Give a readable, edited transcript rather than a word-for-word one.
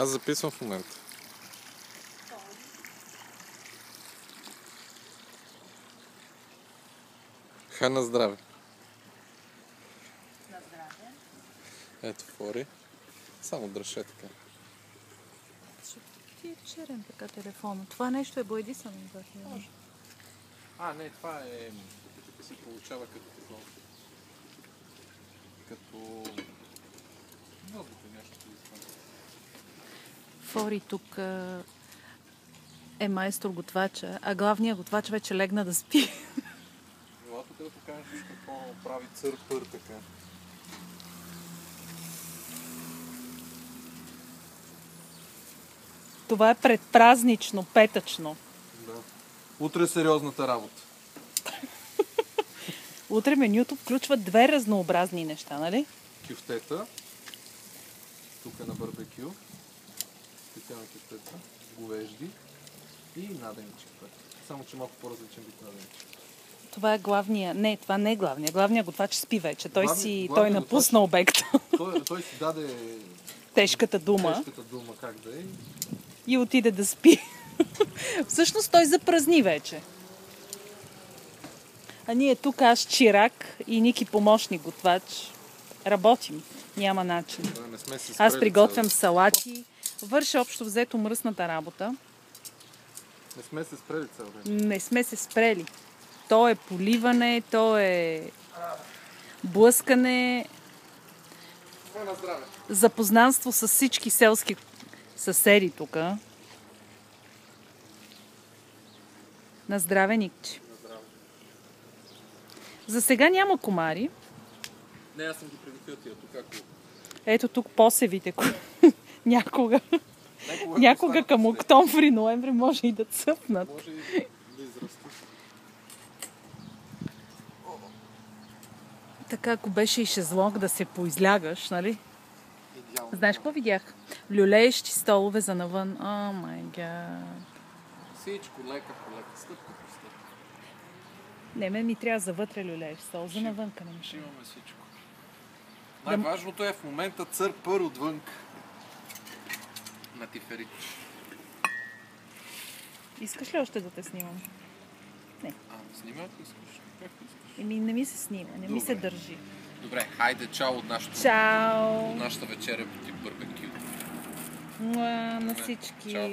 Аз записвам в момента. На здраве. На здраве. Ето фори. Само дръжте така. Защото ти е черен така телефона. Това нещо е боядисано. Не, това е... се получава като... Многото нещо изпълня. Фори тук е майстор-готвача, а главният готвач вече легна да спи. Ела тук да покажеш какво прави църпър така. Това е предпразнично, петъчно. Да. Утре е сериозната работа. Утре менюто включва 2 разнообразни неща, нали? Кюфтета. Тук е на барбекю. Специални кюфтета. Говежди. И наденички. Само, че малко по-различен вид наденички. Това е главния. Не, това не е главния. Главният готвач спи вече. Той напусна обекта. Той си даде тежката дума, как да е. И отиде да спи. Всъщност той запразни вече. А ние тук, аз чирак и Ники помощник готвач, работим. Няма начин. Аз приготвям салати, върша общо взето мръсната работа. Не сме се спрели цял ден. Не сме се спрели. То е поливане, то е блъскане, запознанство с всички селски съседи тук. На здраве, Никче. На здраве. За сега няма комари. Не, аз съм ги приготвил тия тук. Ето тук посевите. Някога към октомври-ноември може и да цъпнат. Може и да израстат. Така, ако беше и шезлонг да се поизлягаш, нали? Идеално. Знаеш какво видях? Люлеещи столове за навън. О, май гад. Всичко лека по лека, стъпка по стъпка. Не, ми трябва за вътре люлеещ стол, за навънка не Ще имаме всичко. Най-важното е в момента църпър отвън. На тиферич. Искаш ли още да те снимам? Не. Снимай, ако искаш. Както искаш. Не ми се снима, не ми се държи. Добре, хайде, чао от Чао! нашата вечеря против барбекю. На всички! Чао.